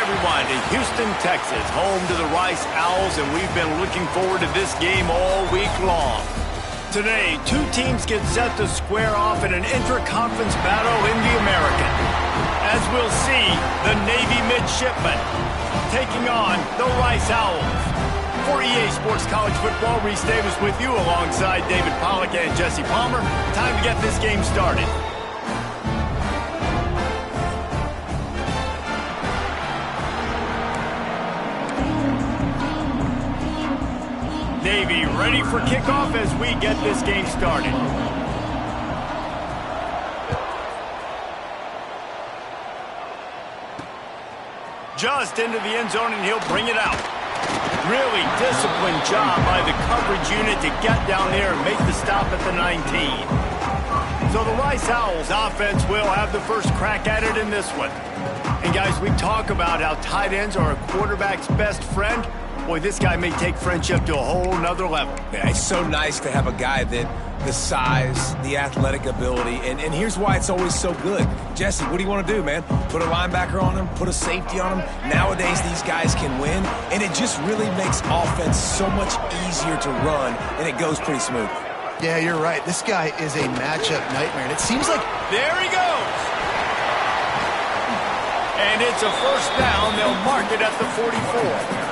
everyone, to Houston, Texas, home to the Rice Owls, and we've been looking forward to this game all week long. Today, two teams get set to square off in an intra-conference battle in the American. As we'll see, the Navy Midshipmen taking on the Rice Owls. For EA Sports College Football, Reese Davis with you alongside David Pollack and Jesse Palmer. Time to get this game started. Navy ready for kickoff as we get this game started. Just into the end zone, and he'll bring it out. Really disciplined job by the coverage unit to get down there and make the stop at the 19. So the Rice Owls offense will have the first crack at it in this one. And guys, we talk about how tight ends are a quarterback's best friend. Boy, this guy may take friendship to a whole nother level. Yeah, it's so nice to have a guy that the size, the athletic ability, and here's why it's always so good. Jesse, what do you want to do, man? Put a linebacker on him, put a safety on him. Nowadays, these guys can win, and it just really makes offense so much easier to run, and it goes pretty smooth. Yeah, you're right. This guy is a matchup nightmare, and it seems like... There he goes! And it's a first down. They'll mark it at the 44.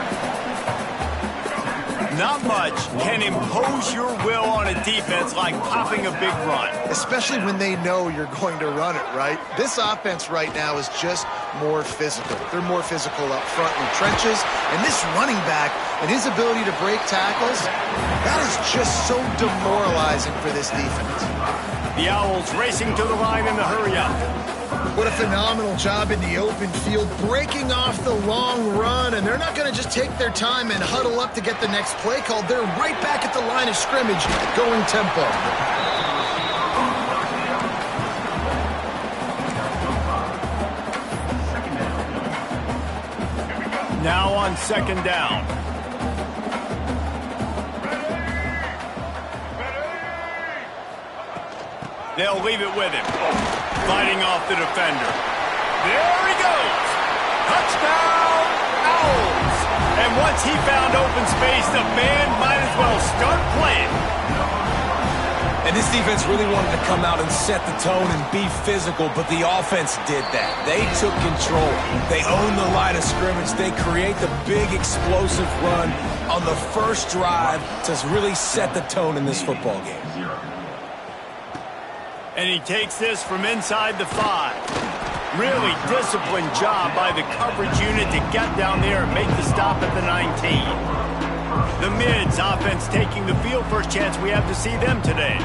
Not much can impose your will on a defense like popping a big run. Especially when they know you're going to run it, right? This offense right now is just more physical. They're more physical up front in the trenches. And this running back and his ability to break tackles, that is just so demoralizing for this defense. The Owls racing to the line in the hurry-up. What a phenomenal job in the open field, breaking off the long run, and they're not going to just take their time and huddle up to get the next play called. They're right back at the line of scrimmage, going tempo. Now on second down. They'll leave it with him. Fighting off the defender. There he goes. Touchdown, Owls. And once he found open space, the band might as well start playing. And this defense really wanted to come out and set the tone and be physical, but the offense did that. They took control. They owned the line of scrimmage. They create the big explosive run on the first drive to really set the tone in this football game. And he takes this from inside the 5. Really disciplined job by the coverage unit to get down there and make the stop at the 19. The Mids offense taking the field. First chance we have to see them today.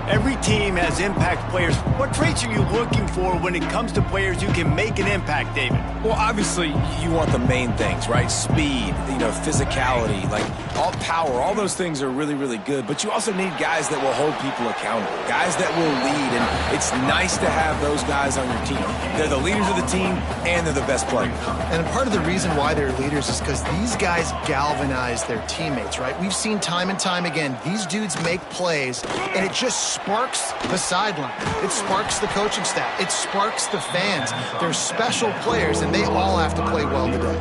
Every team has impact players. What traits are you looking for when it comes to players who can make an impact, David? Well, obviously, you want the main things, right? Speed, physicality, like all power, all those things are really, really good. But you also need guys that will hold people accountable, guys that will lead. And it's nice to have those guys on your team. They're the leaders of the team, and they're the best players. And part of the reason why they're leaders is because these guys galvanize their teammates, right? We've seen time and time again, these dudes make plays, and it just sparks the sideline. It sparks the coaching staff. It sparks the fans. They're special players, and they all have to play well today.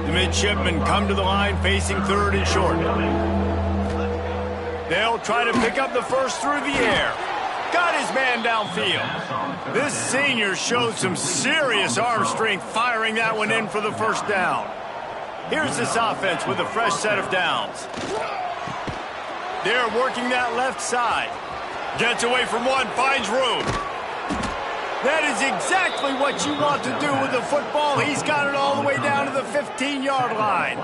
The midshipmen come to the line facing third and short. They'll try to pick up the first through the air. Got his man downfield. This senior showed some serious arm strength firing that one in for the first down. Here's this offense with a fresh set of downs. They're working that left side. Gets away from one, finds room. That is exactly what you want to do with the football. He's got it all the way down to the 15-yard line.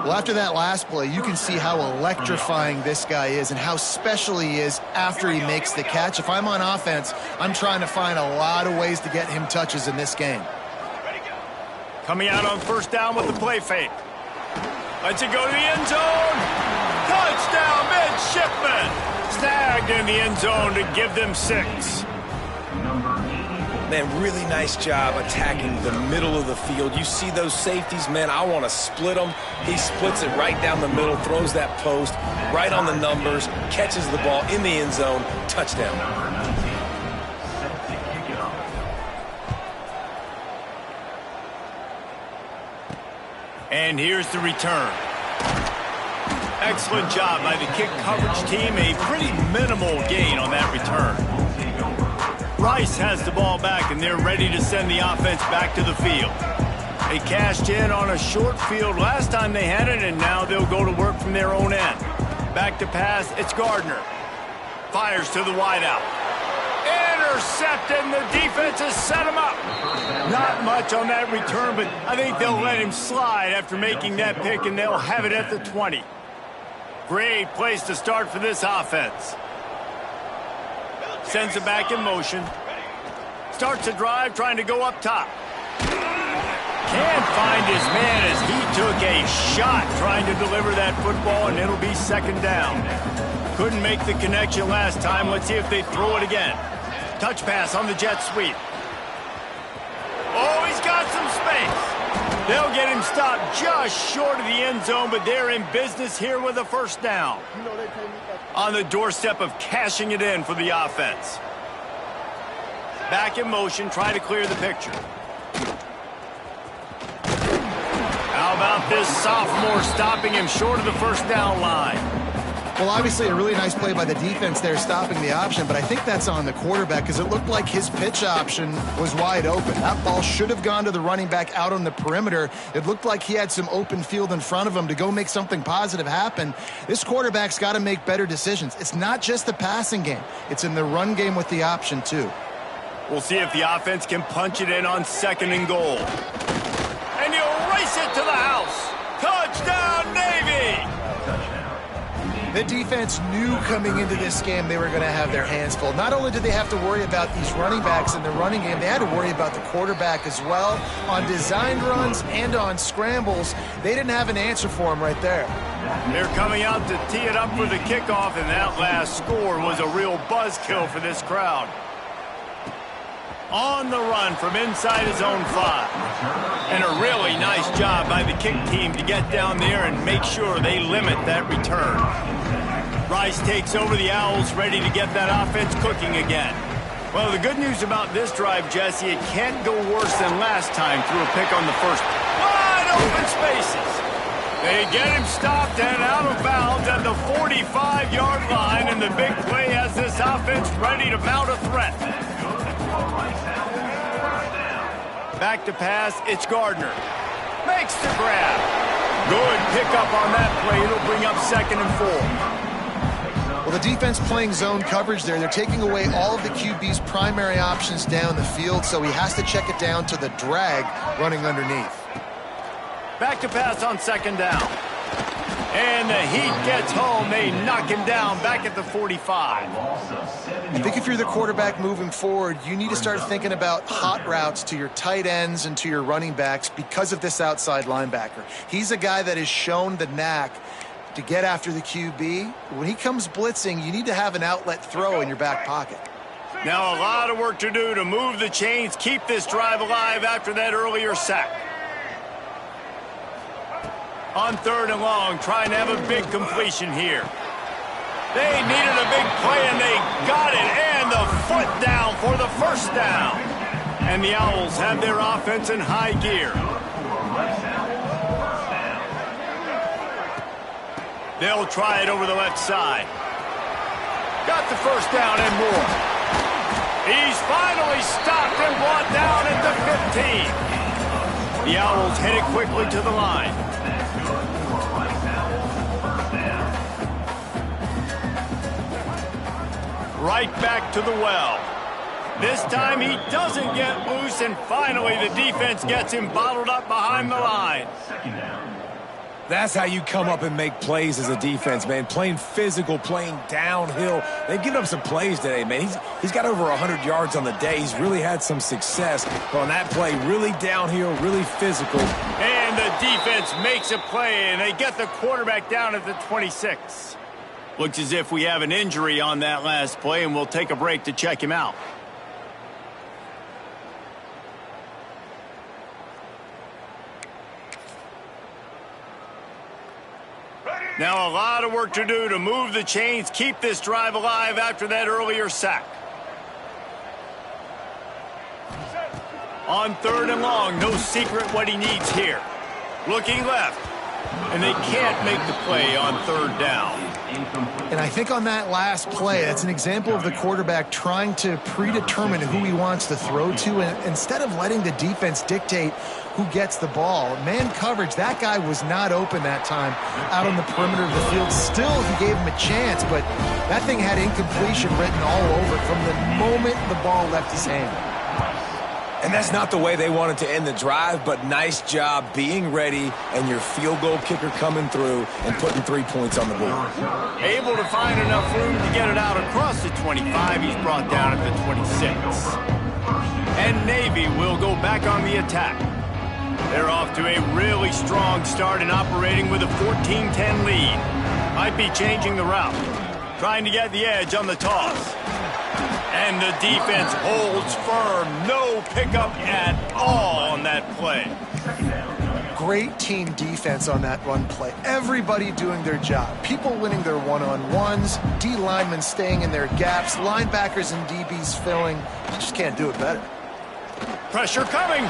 Well, after that last play, you can see how electrifying this guy is and how special he is after he makes the catch. If I'm on offense, I'm trying to find a lot of ways to get him touches in this game. Coming out on first down with the play fake. Lets it go to the end zone. Touchdown, midshipmen. Snagged in the end zone to give them 6. Man, really nice job attacking the middle of the field. You see those safeties, man, I want to split them. He splits it right down the middle, throws that post, right on the numbers, catches the ball in the end zone, touchdown. And here's the return. Excellent job by the kick coverage team. A pretty minimal gain on that return. Rice has the ball back, and they're ready to send the offense back to the field. They cashed in on a short field last time they had it, and now they'll go to work from their own end. Back to pass, it's Gardner. Fires to the wideout. Intercepted, and the defense has set him up. Not much on that return, but I think they'll let him slide after making that pick, and they'll have it at the 20. Great place to start for this offense. Sends it back in motion. Starts a drive trying to go up top. Can't find his man as he took a shot trying to deliver that football, and it'll be second down. Couldn't make the connection last time. Let's see if they throw it again. Touch pass on the jet sweep. Oh, he's got some space. They'll get him stopped just short of the end zone, but they're in business here with a first down. On the doorstep of cashing it in for the offense. Back in motion, try to clear the picture. How about this sophomore stopping him short of the first down line? Well, obviously a really nice play by the defense there stopping the option, but I think that's on the quarterback because it looked like his pitch option was wide open. That ball should have gone to the running back out on the perimeter. It looked like he had some open field in front of him to go make something positive happen. This quarterback's got to make better decisions. It's not just the passing game. It's in the run game with the option, too. We'll see if the offense can punch it in on second and goal. And he'll race it to the house. Touchdown, Navy! The defense knew coming into this game they were going to have their hands full. Not only did they have to worry about these running backs in the running game, they had to worry about the quarterback as well. On designed runs and on scrambles, they didn't have an answer for him right there. They're coming out to tee it up for the kickoff, and that last score was a real buzzkill for this crowd. On the run from inside his own 5. And a really nice job by the kick team to get down there and make sure they limit that return. Rice takes over the Owls, ready to get that offense cooking again. Well, the good news about this drive, Jesse, it can't go worse than last time through a pick on the first. Wide open spaces. They get him stopped and out of bounds at the 45-yard line, and the big play has this offense ready to mount a threat. Back to pass, it's Gardner. Makes the grab. Good pickup on that play. It'll bring up second and 4. Well, the defense playing zone coverage there. They're taking away all of the QB's primary options down the field, so he has to check it down to the drag running underneath. Back to pass on second down. And the Heat gets home. They knock him down back at the 45. I think if you're the quarterback moving forward, you need to start thinking about hot routes to your tight ends and to your running backs because of this outside linebacker. He's a guy that has shown the knack to get after the QB. When he comes blitzing, you need to have an outlet throw in your back pocket. Now a lot of work to do to move the chains, keep this drive alive after that earlier sack. On third and long, trying to have a big completion here. They needed a big play, and they got it. And the foot down for the first down. And the Owls have their offense in high gear. They'll try it over the left side. Got the first down and more. He's finally stopped and brought down at the 15. The Owls headed quickly to the line. Right back to the well. This time he doesn't get loose, and finally the defense gets him bottled up behind the line. That's how you come up and make plays as a defense, man. Playing physical, playing downhill. They've given up some plays today, man. He's got over 100 yards on the day. He's really had some success. But on that play, really downhill, really physical. And the defense makes a play, and they get the quarterback down at the 26. Looks as if we have an injury on that last play, and we'll take a break to check him out. Now a lot of work to do to move the chains, keep this drive alive after that earlier sack. On third and long, no secret what he needs here. Looking left. And they can't make the play on 3rd down. And I think on that last play, that's an example of the quarterback trying to predetermine who he wants to throw to, and instead of letting the defense dictate who gets the ball. Man coverage, that guy was not open that time out on the perimeter of the field. Still, he gave him a chance, but that thing had incompletion written all over it from the moment the ball left his hand. And that's not the way they wanted to end the drive, but nice job being ready and your field goal kicker coming through and putting 3 points on the board. Able to find enough room to get it out across the 25. He's brought down at the 26. And Navy will go back on the attack. They're off to a really strong start and operating with a 14-10 lead. Might be changing the route. Trying to get the edge on the toss. And the defense holds firm. No pickup at all on that play. Great team defense on that run play. Everybody doing their job. People winning their one-on-ones, D linemen staying in their gaps, linebackers and DBs filling. You just can't do it better. Pressure coming.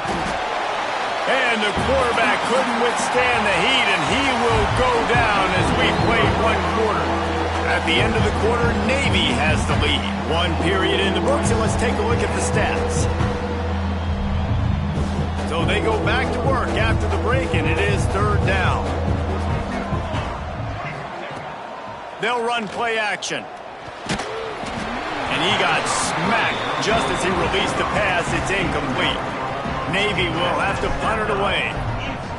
And the quarterback couldn't withstand the heat, and he will go down as we play 1 quarter. At the end of the quarter, Navy has the lead. 1 period in the books, and let's take a look at the stats. So they go back to work after the break, and it is 3rd down. They'll run play action. And he got smacked just as he released the pass. It's incomplete. Navy will have to punt it away.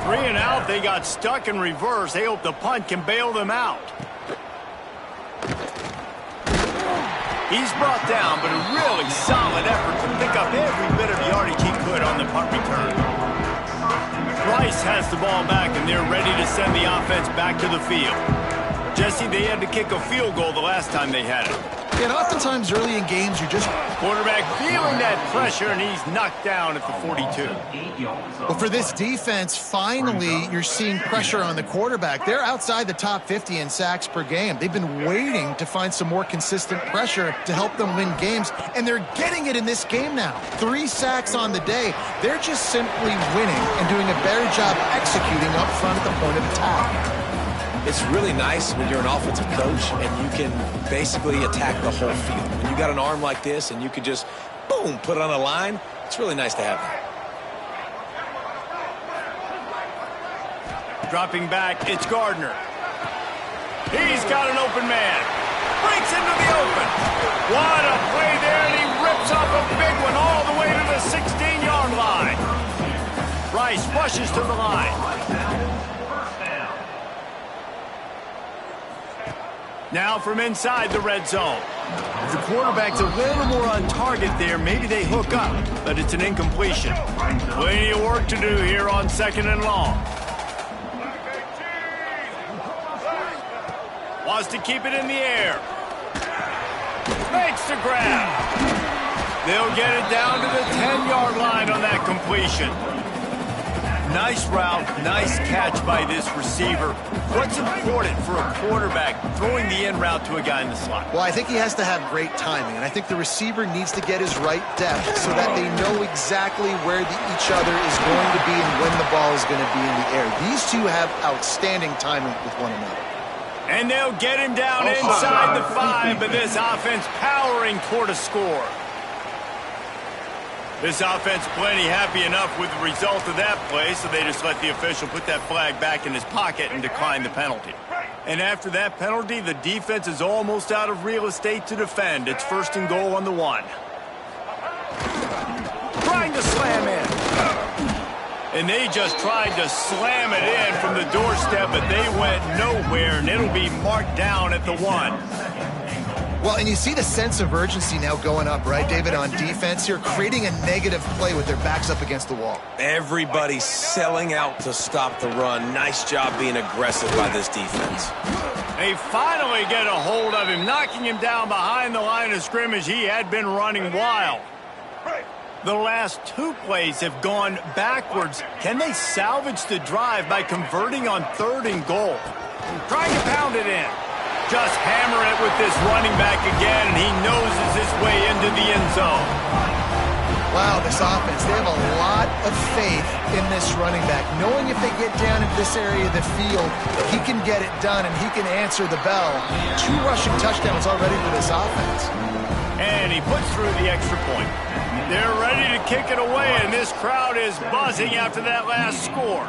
3 and out, they got stuck in reverse. They hope the punt can bail them out. He's brought down, but a really solid effort to pick up every bit of yardage he could on the punt return. Rice has the ball back, and they're ready to send the offense back to the field. Jesse, they had to kick a field goal the last time they had it. And oftentimes early in games, you're just... Quarterback feeling that pressure, and he's knocked down at the 42. Well, for this defense, finally, you're seeing pressure on the quarterback. They're outside the top 50 in sacks per game. They've been waiting to find some more consistent pressure to help them win games, and they're getting it in this game now. 3 sacks on the day. They're just simply winning and doing a better job executing up front at the point of attack. It's really nice when you're an offensive coach and you can basically attack the whole field. When you got an arm like this and you can just, boom, put it on a line, it's really nice to have that. Dropping back, it's Gardner. He's got an open man. Breaks into the open. What a play there, and he rips off a big one all the way to the 16-yard line. Rice rushes to the line. Now from inside the red zone. If the quarterback's a little more on target there, maybe they hook up, but it's an incompletion. Plenty of work to do here on 2nd and long. Wants to keep it in the air. Makes the grab. They'll get it down to the 10-yard line on that completion. Nice route, nice catch by this receiver. What's important for a quarterback throwing the in route to a guy in the slot? Well, I think he has to have great timing, and I think the receiver needs to get his right depth so that they know exactly where each other is going to be and when the ball is going to be in the air. These two have outstanding timing with one another. And they'll get him down inside the 5, but this offense powering toward a score. This offense plenty happy enough with the result of that play, so they just let the official put that flag back in his pocket and decline the penalty. And after that penalty, the defense is almost out of real estate to defend. It's 1st and goal on the 1. Trying to slam in. And they just tried to slam it in from the doorstep, but they went nowhere, and it'll be marked down at the 1. Well, and you see the sense of urgency now going up, right, David, on defense here, creating a negative play with their backs up against the wall. Everybody's selling out to stop the run. Nice job being aggressive by this defense. They finally get a hold of him, knocking him down behind the line of scrimmage. He had been running wild. The last 2 plays have gone backwards. Can they salvage the drive by converting on 3rd and goal? Trying to pound it in. Just hammer it with this running back again, and he noses his way into the end zone. Wow, this offense, they have a lot of faith in this running back, knowing if they get down into this area of the field, he can get it done and he can answer the bell. 2 rushing touchdowns already for this offense. And he puts through the extra point. They're ready to kick it away, and this crowd is buzzing after that last score.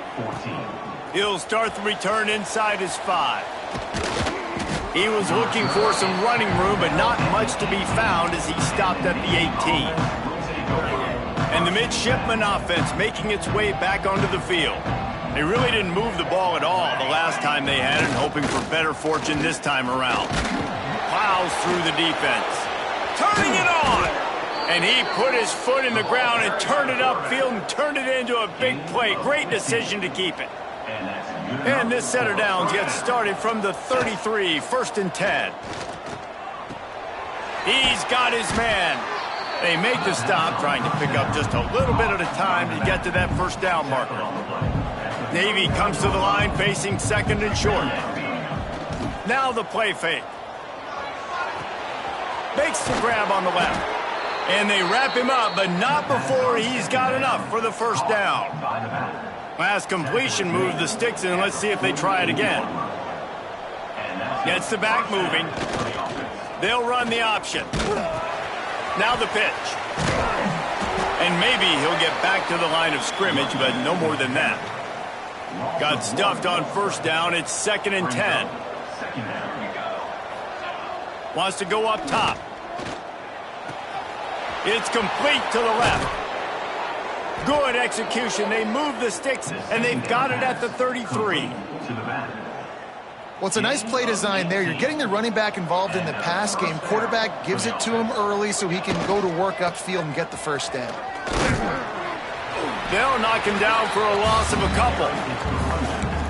He'll start the return inside his 5. He was looking for some running room, but not much to be found as he stopped at the 18. And the midshipman offense making its way back onto the field. They really didn't move the ball at all the last time they had it, hoping for better fortune this time around. Plows through the defense. Turning it on! And he put his foot in the ground and turned it upfield and turned it into a big play. Great decision to keep it. And this set of downs gets started from the 33, 1st and 10. He's got his man. They make the stop, trying to pick up just a little bit at a time to get to that first down marker. Navy comes to the line facing 2nd and short. Now the play fake. Makes the grab on the left. And they wrap him up, but not before he's got enough for the first down. Last completion moved the sticks, and let's see if they try it again. Gets the back moving. They'll run the option. Now the pitch. And maybe he'll get back to the line of scrimmage, but no more than that. Got stuffed on first down. It's 2nd and 10. Wants to go up top. It's complete to the left. Good execution. They move the sticks, and they've got it at the 33. Well, it's a nice play design there. You're getting the running back involved in the pass game. Quarterback gives it to him early so he can go to work upfield and get the first down. They'll knock him down for a loss of a couple.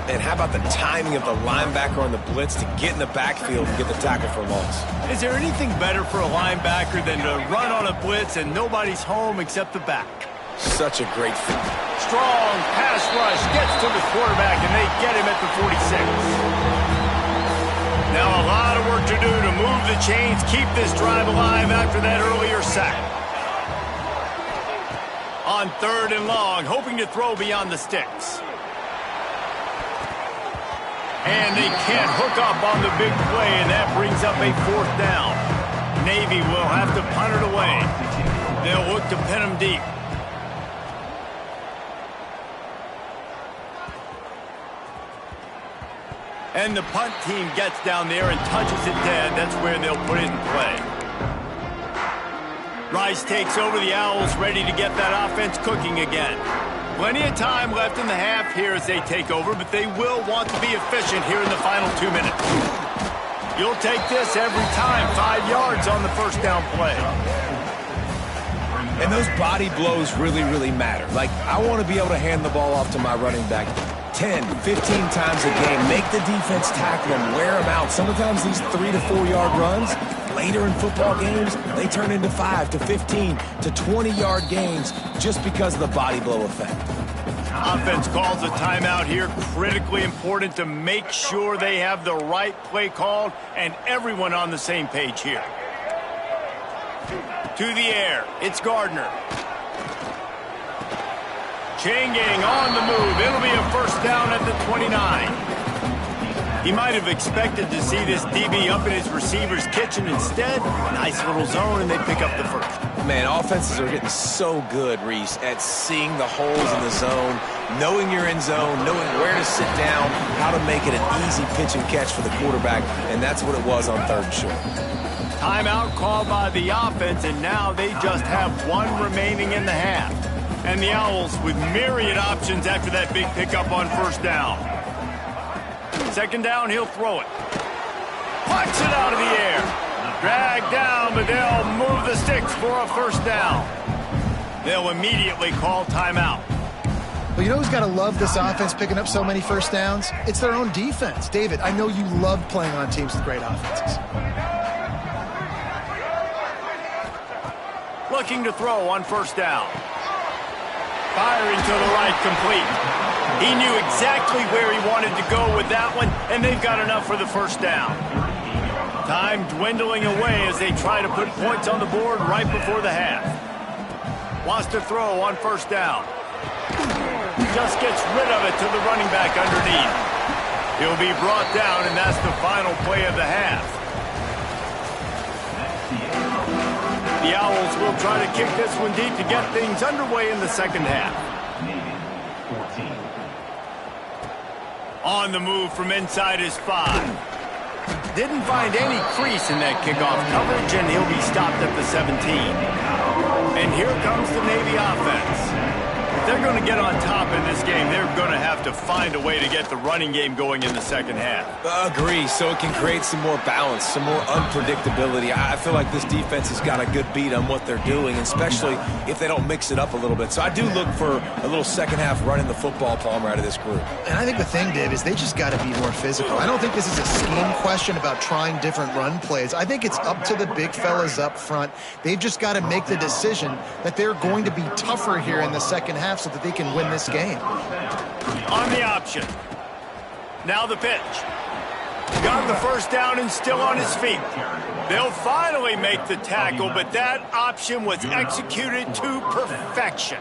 And how about the timing of the linebacker on the blitz to get in the backfield and get the tackle for a loss? Is there anything better for a linebacker than to run on a blitz and nobody's home except the back? Such a great fit. Strong pass rush gets to the quarterback, and they get him at the 46. Now a lot of work to do to move the chains, keep this drive alive after that earlier sack. On 3rd and long, hoping to throw beyond the sticks. And they can't hook up on the big play, and that brings up a 4th down. Navy will have to punt it away. They'll look to pin him deep. And the punt team gets down there and touches it dead. That's where they'll put it in play. Rice takes over the Owls, ready to get that offense cooking again. Plenty of time left in the half here as they take over, but they will want to be efficient here in the final 2 minutes. You'll take this every time. 5 yards on the first down play. And those body blows really, really matter. Like, I want to be able to hand the ball off to my running back 10, 15 times a game. Make the defense tackle them, wear them out. Sometimes these 3 to 4 yard runs, later in football games, they turn into 5 to 15 to 20 yard gains just because of the body blow effect. Offense calls a timeout here. Critically important to make sure they have the right play called and everyone on the same page here. To the air, it's Gardner. Changing on the move. It'll be a first down at the 29. He might have expected to see this DB up in his receiver's kitchen. Instead, nice little zone, and they pick up the first. Man, offenses are getting so good, Reese, at seeing the holes in the zone, knowing you're in zone, knowing where to sit down, how to make it an easy pitch and catch for the quarterback, and that's what it was on 3rd and short. Timeout called by the offense, and now they just have 1 remaining in the half. And the Owls with myriad options after that big pickup on first down. 2nd down, he'll throw it. Punch it out of the air. Dragged down, but they'll move the sticks for a first down. They'll immediately call timeout. Well, you know who's got to love this offense picking up so many first downs? It's their own defense. David, I know you love playing on teams with great offenses. Looking to throw on first down. Firing to the right, complete. He knew exactly where he wanted to go with that one, and they've got enough for the first down. Time dwindling away as they try to put points on the board right before the half. Wants to throw on first down. Just gets rid of it to the running back underneath. He'll be brought down, and that's the final play of the half. The Owls will try to kick this one deep to get things underway in the second half. On the move from inside his 5. Didn't find any crease in that kickoff coverage, and he'll be stopped at the 17. And here comes the Navy offense. If they're going to get on top in this game, they're going to have to find a way to get the running game going in the second half. Agree, so it can create some more balance, some more unpredictability. I feel like this defense has got a good beat on what they're doing, especially if they don't mix it up a little bit. So I do look for a little second half running the football, Palmer, out of this group. And I think the thing, Dave, is they just got to be more physical. I don't think this is a scheme question about trying different run plays. I think it's up to the big fellas up front. They've just got to make the decision that they're going to be tougher here in the second half so that they can win this game. On the option. Now the pitch. Got the first down and still on his feet. They'll finally make the tackle, but that option was executed to perfection.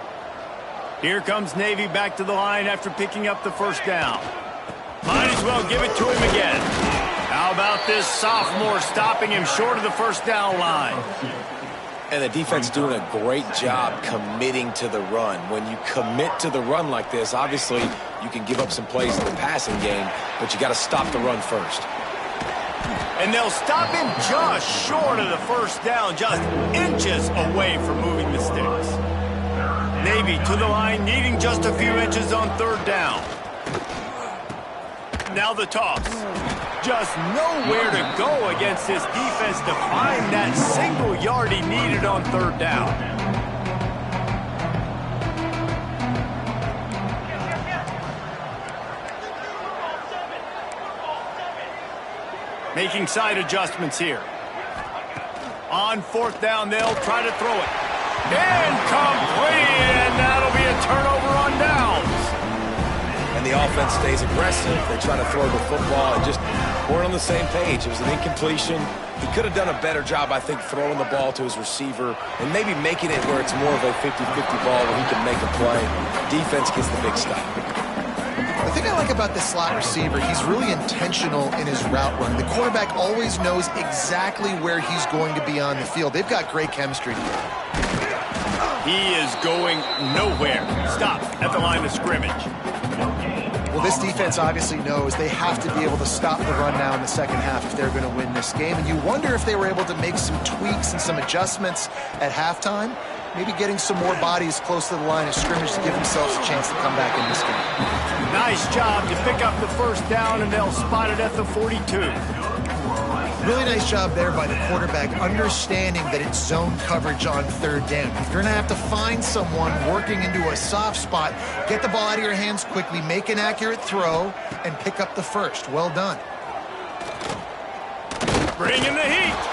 Here comes Navy back to the line after picking up the first down. Might as well give it to him again. How about this sophomore stopping him short of the first down line? And the defense doing a great job committing to the run. When you commit to the run like this, obviously you can give up some plays in the passing game, but you got to stop the run first. And they'll stop him just short of the first down, just inches away from moving the sticks. Navy to the line, needing just a few inches on third down. Now the toss. Just nowhere to go against this defense to find that single yard he needed on third down. Making side adjustments here. On fourth down, they'll try to throw it. Incomplete, and that'll be a turnover on downs. And the offense stays aggressive. They try to throw the football and just weren't on the same page. It was an incompletion. He could have done a better job, I think, throwing the ball to his receiver and maybe making it where it's more of a 50-50 ball where he can make a play. Defense gets the big stop. The thing I like about this slot receiver, he's really intentional in his route run. The quarterback always knows exactly where he's going to be on the field. They've got great chemistry together. He is going nowhere. Stop at the line of scrimmage. Well, this defense obviously knows they have to be able to stop the run now in the second half if they're going to win this game. And you wonder if they were able to make some tweaks and some adjustments at halftime, maybe getting some more bodies close to the line of scrimmage to give themselves a chance to come back in this game. Nice job to pick up the first down, and they'll spot it at the 42. Really nice job there by the quarterback, understanding that it's zone coverage on third down. If you're going to have to find someone working into a soft spot, get the ball out of your hands quickly, make an accurate throw, and pick up the first. Well done. Bring in the heat.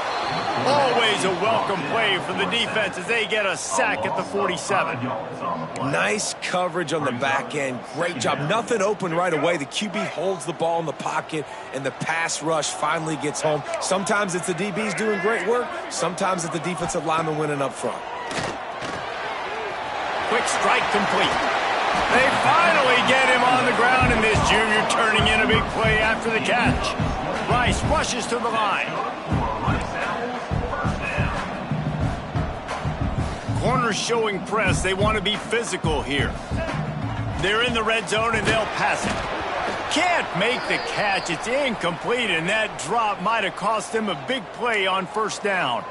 Always a welcome play for the defense as they get a sack at the 47. Nice coverage on the back end. Great job. Nothing open right away. The QB holds the ball in the pocket, and the pass rush finally gets home. Sometimes it's the DBs doing great work. Sometimes it's the defensive lineman winning up front. Quick strike complete. They finally get him on the ground, and this junior turning in a big play after the catch. Rice rushes to the line. Corners showing press. They want to be physical here. They're in the red zone, and they'll pass it. Can't make the catch. It's incomplete, and that drop might have cost them a big play on first down.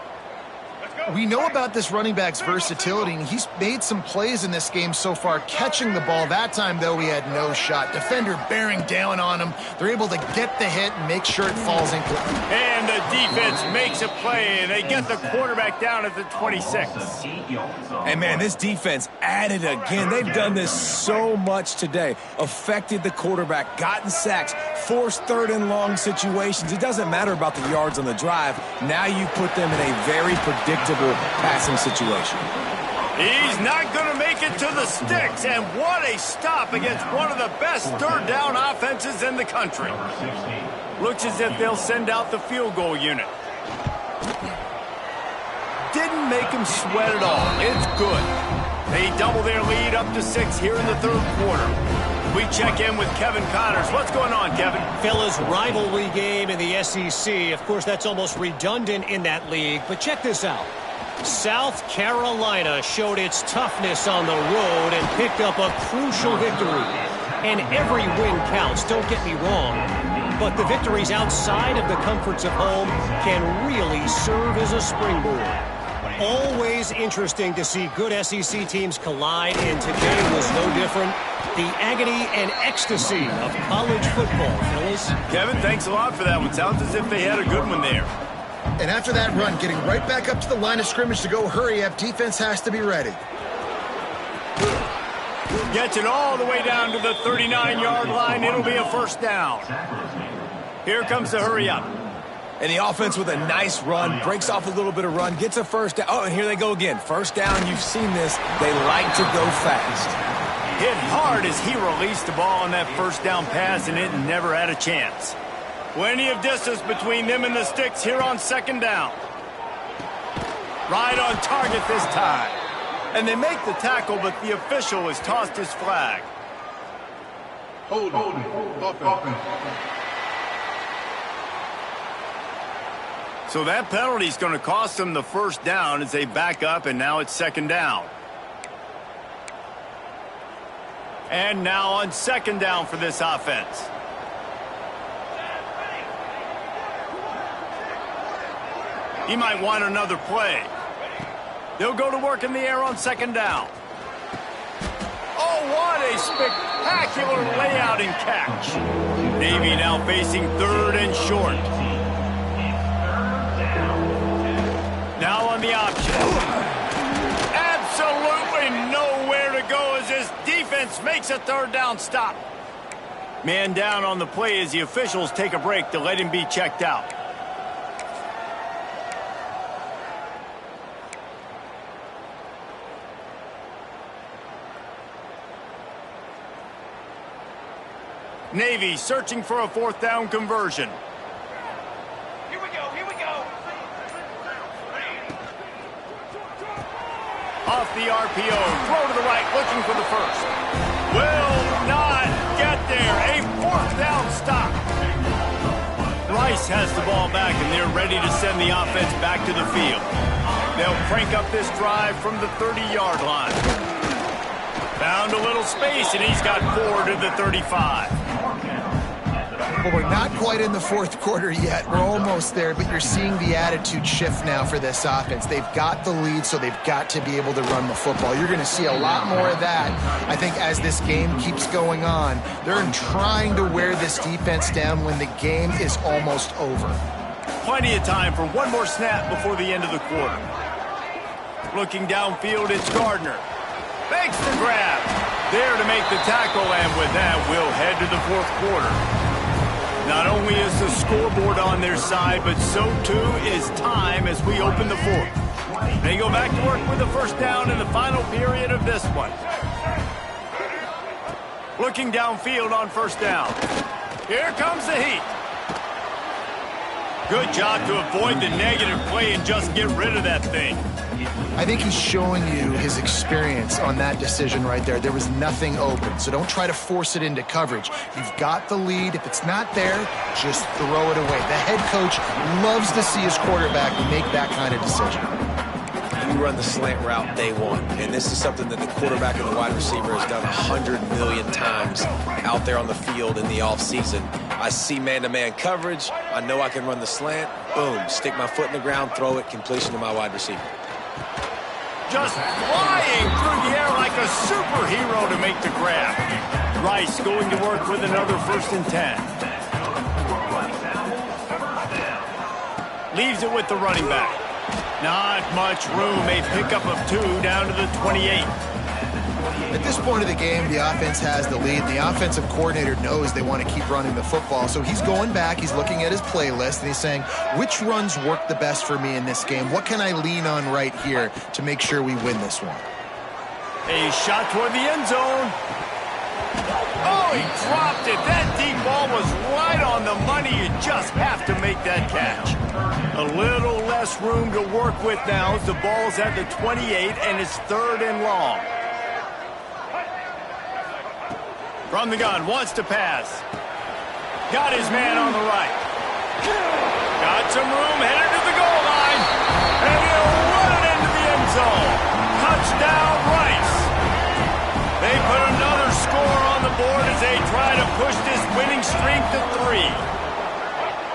We know about this running back's versatility, and he's made some plays in this game so far catching the ball. That time, though, he had no shot. Defender bearing down on him. They're able to get the hit and make sure it falls incomplete. And the defense makes a play, and they get the quarterback down at the 26. And, man, this defense added again. They've done this so much today. Affected the quarterback, gotten sacks, forced third and long situations. It doesn't matter about the yards on the drive. Now you put them in a very predictable passing situation. He's not going to make it to the sticks, and what a stop against one of the best third down offenses in the country. Looks as if they'll send out the field goal unit. Didn't make him sweat at all. It's good. They double their lead up to 6 here in the third quarter. We check in with Kevin Connors. What's going on, Kevin? Fellas, rivalry game in the SEC. Of course, that's almost redundant in that league. But check this out. South Carolina showed its toughness on the road and picked up a crucial victory. And every win counts, don't get me wrong. But the victories outside of the comforts of home can really serve as a springboard. Always interesting to see good SEC teams collide, and today was no different. The agony and ecstasy of college football, fellas. Kevin, thanks a lot for that one. Sounds as if they had a good one there. And after that run, getting right back up to the line of scrimmage to go hurry up, defense has to be ready. Gets it all the way down to the 39-yard line. It'll be a first down. Here comes the hurry up. And the offense with a nice run, breaks off a little bit of run, gets a first down. Oh, and here they go again. First down, you've seen this. They like to go fast. Hit hard as he released the ball on that first down pass, and it never had a chance. Plenty of distance between them and the sticks here on second down. Right on target this time. And they make the tackle, but the official has tossed his flag. Hold offense. So that penalty is going to cost them the first down as they back up, and now it's second down. And now on second down for this offense. He might want another play. They'll go to work in the air on second down. Oh, what a spectacular layout and catch. Navy now facing third and short. Now on the option. Absolutely nowhere to go as this defense makes a third down stop. Man down on the play as the officials take a break to let him be checked out. Navy searching for a fourth down conversion. Here we go. Off the RPO, throw to the right, looking for the first. Will not get there. A fourth down stop. Rice has the ball back, and they're ready to send the offense back to the field. They'll crank up this drive from the 30-yard line. Found a little space, and he's got 4 to the 35. Well, we're not quite in the fourth quarter yet. We're almost there, but you're seeing the attitude shift now for this offense. They've got the lead, so they've got to be able to run the football. You're going to see a lot more of that, I think, as this game keeps going on. They're trying to wear this defense down when the game is almost over. Plenty of time for one more snap before the end of the quarter. Looking downfield, it's Gardner. Makes the grab. There to make the tackle, and with that, we'll head to the fourth quarter. Not only is the scoreboard on their side, but so too is time as we open the fourth. They go back to work with the first down in the final period of this one. Looking downfield on first down. Here comes the heat. Good job to avoid the negative play and just get rid of that thing. I think he's showing you his experience on that decision right there. There was nothing open, so don't try to force it into coverage. You've got the lead. If it's not there, just throw it away. The head coach loves to see his quarterback make that kind of decision. You run the slant route day one, and this is something that the quarterback and the wide receiver has done 100 million times out there on the field in the offseason. I see man-to-man coverage. I know I can run the slant. Boom, stick my foot in the ground, throw it, completion to my wide receiver. Just flying through the air like a superhero to make the grab. Rice going to work with another 1st and 10. Leaves it with the running back. Not much room. A pickup of 2 down to the 28. At this point of the game, the offense has the lead. The offensive coordinator knows they want to keep running the football. So he's going back, he's looking at his playlist, and he's saying, which runs work the best for me in this game? What can I lean on right here to make sure we win this one? A shot toward the end zone. Oh, he dropped it. That deep ball was right on the money. You just have to make that catch. A little less room to work with now as the ball's at the 28 and it's 3rd and long. From the gun, wants to pass. Got his man on the right. Got some room, headed to the goal line. And he'll run it into the end zone. Touchdown, Rice. They put another score on the board as they try to push this winning streak to 3.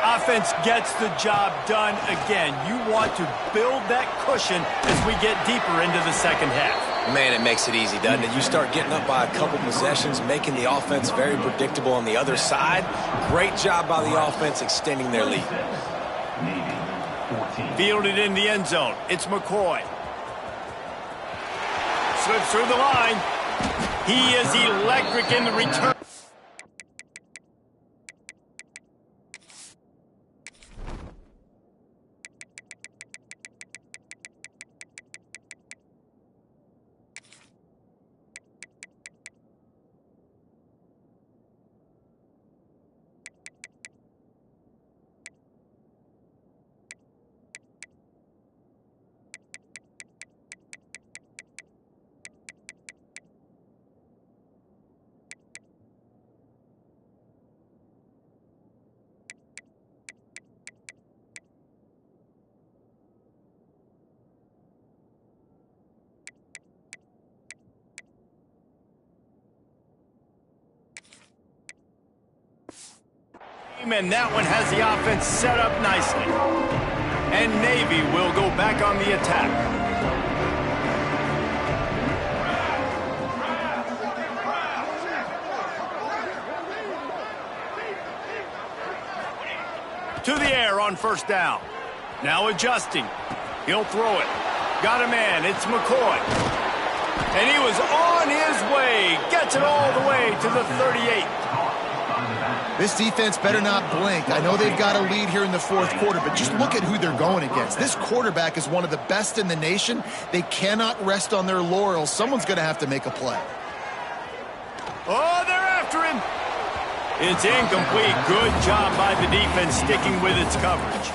Offense gets the job done again. You want to build that cushion as we get deeper into the second half. Man, it makes it easy, doesn't it? You start getting up by a couple possessions, making the offense very predictable on the other side. Great job by the offense extending their lead. Fielded in the end zone. It's McCoy. Slips through the line. He is electric in the return. And that one has the offense set up nicely. And Navy will go back on the attack. To the air on first down. Now adjusting. He'll throw it. Got a man. It's McCoy. And he was on his way. Gets it all the way to the 38. This defense better not blink. I know they've got a lead here in the fourth quarter, but just look at who they're going against. This quarterback is one of the best in the nation. They cannot rest on their laurels. Someone's going to have to make a play. Oh, they're after him. It's incomplete. Good job by the defense sticking with its coverage.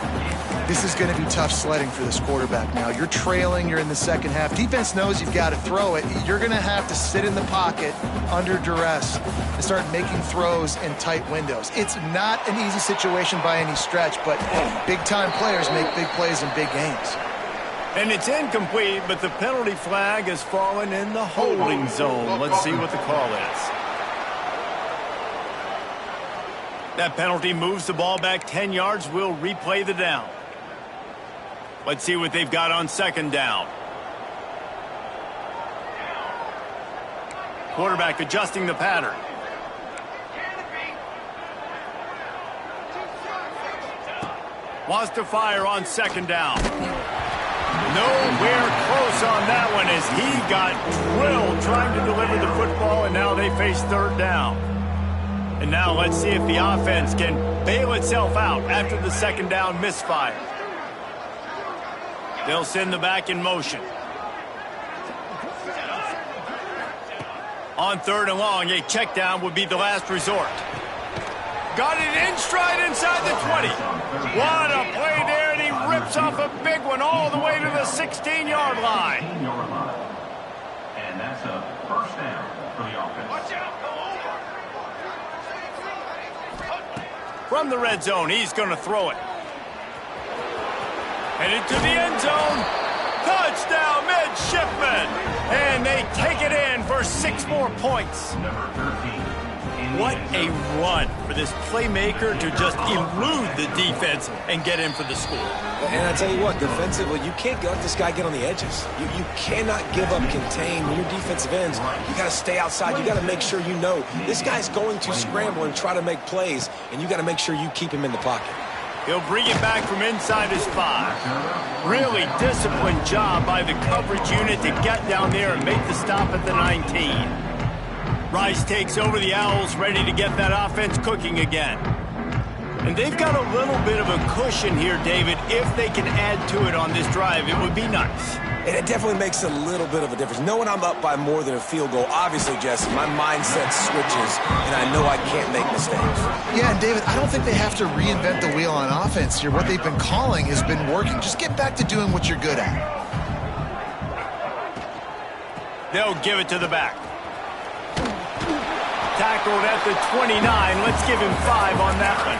This is going to be tough sledding for this quarterback now. You're trailing, you're in the second half. Defense knows you've got to throw it. You're going to have to sit in the pocket under duress and start making throws in tight windows. It's not an easy situation by any stretch, but big-time players make big plays in big games. And it's incomplete, but the penalty flag has fallen in the holding zone. Let's see what the call is. That penalty moves the ball back 10 yards. We'll replay the down. Let's see what they've got on second down. Quarterback adjusting the pattern. Wants to fire on second down. Nowhere close on that one as he got drilled trying to deliver the football, and now they face third down. And now let's see if the offense can bail itself out after the second down misfire. They'll send the back in motion. On third and long, a check down would be the last resort. Got it in stride inside the 20. What a play there, and he rips off a big one all the way to the 16-yard line. And that's a first down for the offense. Watch out, go over. From the red zone, he's going to throw it. Headed to the end zone. Touchdown, Midshipman. And they take it in for 6 more points. Number 13. What a run for this playmaker to just elude the defense and get in for the score. And I tell you what, defensively, you can't let this guy get on the edges. You cannot give up contain when your defensive ends. You got to stay outside. You got to make sure you know this guy's going to scramble and try to make plays, and you got to make sure you keep him in the pocket. He'll bring it back from inside his 5. Really disciplined job by the coverage unit to get down there and make the stop at the 19. Rice takes over the Owls, ready to get that offense cooking again. And they've got a little bit of a cushion here, David. If they can add to it on this drive, it would be nice. And it definitely makes a little bit of a difference. Knowing I'm up by more than a field goal, obviously, Jesse, my mindset switches, and I know I can't make mistakes. Yeah, and David, I don't think they have to reinvent the wheel on offense here. What they've been calling has been working. Just get back to doing what you're good at. They'll give it to the back. tackled at the 29. Let's give him 5 on that one.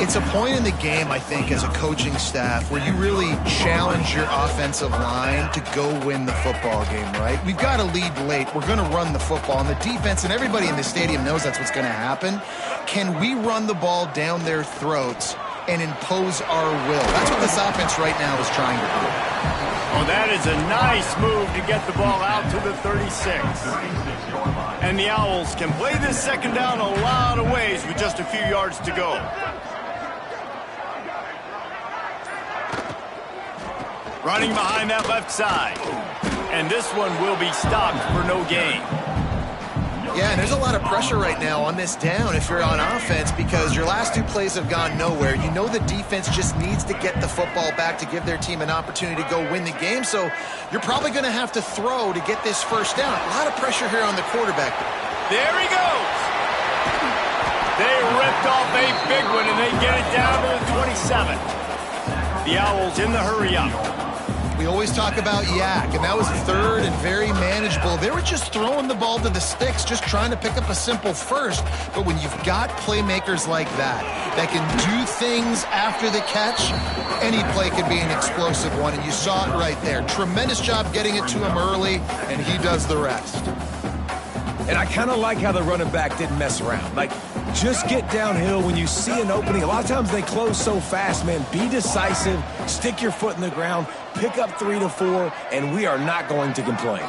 It's a point in the game, I think, as a coaching staff where you really challenge your offensive line to go win the football game, right? We've got to lead late. We're going to run the football. And the defense and everybody in the stadium knows that's what's going to happen. Can we run the ball down their throats and impose our will? That's what this offense right now is trying to do. Oh, that is a nice move to get the ball out to the 36. And the Owls can play this second down a lot of ways with just a few yards to go. Running behind that left side. And this one will be stopped for no gain. Yeah, and there's a lot of pressure right now on this down if you're on offense because your last 2 plays have gone nowhere. You know the defense just needs to get the football back to give their team an opportunity to go win the game. So you're probably going to have to throw to get this first down. A lot of pressure here on the quarterback. There he goes. They ripped off a big one, and they get it down to the 27. The Owls in the hurry up. We always talk about Yak, and that was 3rd and very manageable. They were just throwing the ball to the sticks, just trying to pick up a simple first. But when you've got playmakers like that can do things after the catch, any play can be an explosive one, and you saw it right there. Tremendous job getting it to him early, and he does the rest. And I kind of like how the running back didn't mess around. Like, just get downhill when you see an opening. A lot of times they close so fast, man. Be decisive, stick your foot in the ground, pick up 3 to 4, and we are not going to complain.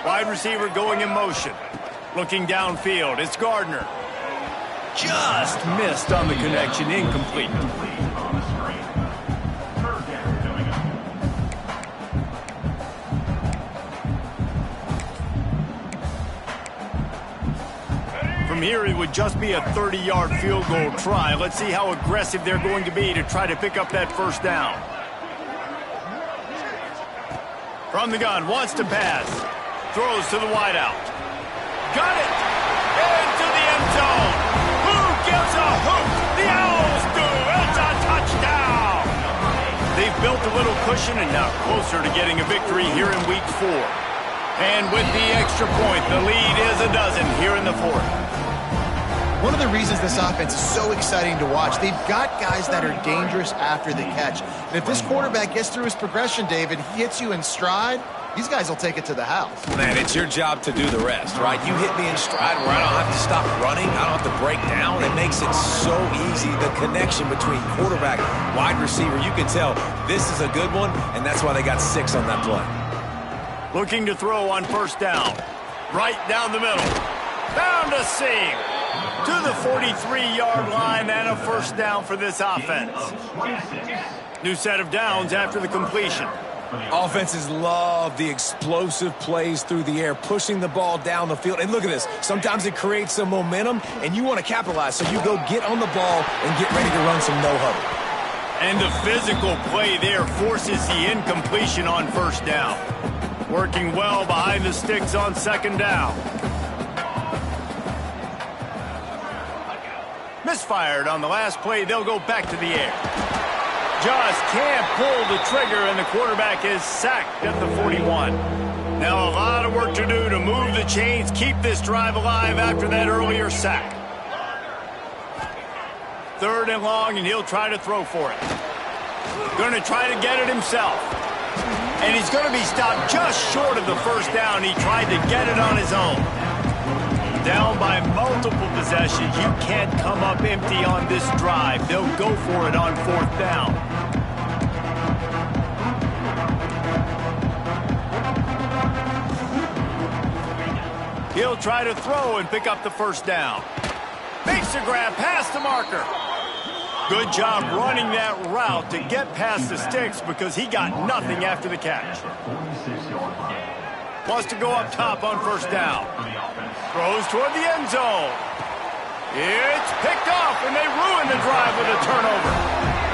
Wide receiver going in motion. Looking downfield, it's Gardner. Just missed on the connection, incomplete. From here, it would just be a 30-yard field goal try. Let's see how aggressive they're going to be to try to pick up that first down. From the gun, wants to pass. Throws to the wideout. Got it! Into the end zone. Who gives a hoot? The Owls do. It's a touchdown! They've built a little cushion and now closer to getting a victory here in Week 4. And with the extra point, the lead is a dozen here in the 4th. One of the reasons this offense is so exciting to watch, they've got guys that are dangerous after the catch. And if this quarterback gets through his progression, David, he hits you in stride, these guys will take it to the house. Man, it's your job to do the rest, right? You hit me in stride where I don't have to stop running. I don't have to break down. It makes it so easy. The connection between quarterback, wide receiver, you can tell this is a good one, and that's why they got 6 on that play. Looking to throw on first down. Right down the middle. Found a seam. To the 43-yard line and a first down for this offense. New set of downs after the completion. Offenses love the explosive plays through the air, pushing the ball down the field. And look at this. Sometimes it creates some momentum, and you want to capitalize. So you go get on the ball and get ready to run some no-huddle. And the physical play there forces the incompletion on first down. Working well behind the sticks on second down. Misfired on the last play. They'll go back to the air. Just can't pull the trigger, and the quarterback is sacked at the 41. Now a lot of work to do to move the chains, keep this drive alive after that earlier sack. 3rd and long, and he'll try to throw for it. Going to try to get it himself. And he's going to be stopped just short of the first down. He tried to get it on his own. Down by multiple possessions. You can't come up empty on this drive. They'll go for it on 4th down. He'll try to throw and pick up the first down. Makes a grab past the marker. Good job running that route to get past the sticks because he got nothing after the catch. Wants to go up top on first down. Throws toward the end zone. It's picked off, and they ruin the drive with a turnover.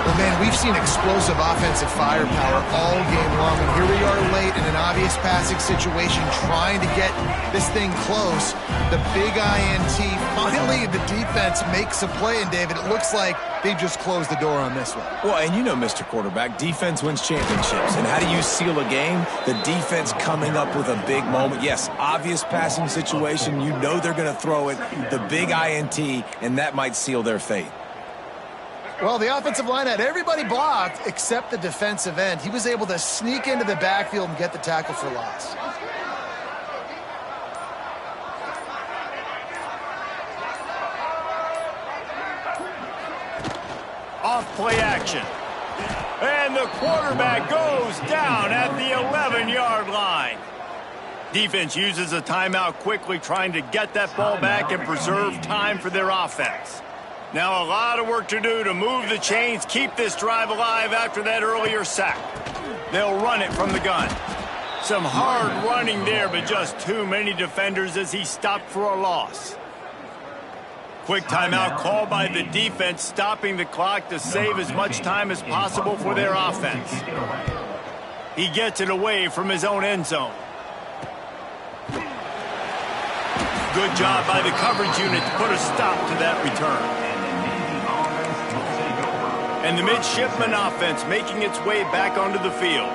Well, man, we've seen explosive offensive firepower all game long, and here we are late in an obvious passing situation trying to get this thing close. The big INT, finally the defense makes a play, and David, it looks like they just closed the door on this one. Well, and you know, Mr. Quarterback, defense wins championships. And how do you seal a game? The defense coming up with a big moment. Yes, obvious passing situation. You know they're going to throw it. The big INT, and that might seal their fate. Well, the offensive line had everybody blocked except the defensive end. He was able to sneak into the backfield and get the tackle for loss. Off play action. And the quarterback goes down at the 11-yard line. Defense uses a timeout quickly, trying to get that ball back and preserve time for their offense. Now a lot of work to do to move the chains, keep this drive alive after that earlier sack. They'll run it from the gun. Some hard running there, but just too many defenders as he stopped for a loss. Quick timeout called by the defense, stopping the clock to save as much time as possible for their offense. He gets it away from his own end zone. Good job by the coverage unit to put a stop to that return. And the midshipman offense making its way back onto the field.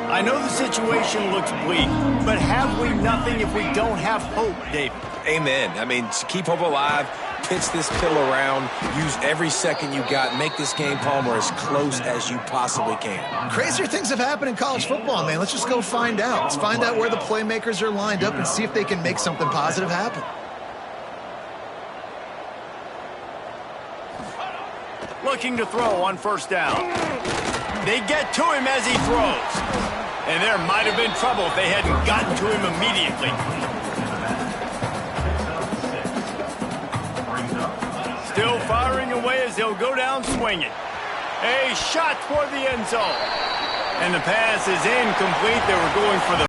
I know the situation looks bleak, but have we nothing if we don't have hope, David? Amen. I mean, keep hope alive, pitch this pill around, use every second you got, make this game, Palmer, as close as you possibly can. Crazier things have happened in college football, man. Let's just go find out. Let's find out where the playmakers are lined up and see if they can make something positive happen. Looking to throw on first down. They get to him as he throws. And there might have been trouble if they hadn't gotten to him immediately. Still firing away as they'll go down swinging. A shot toward the end zone. And the pass is incomplete. They were going for the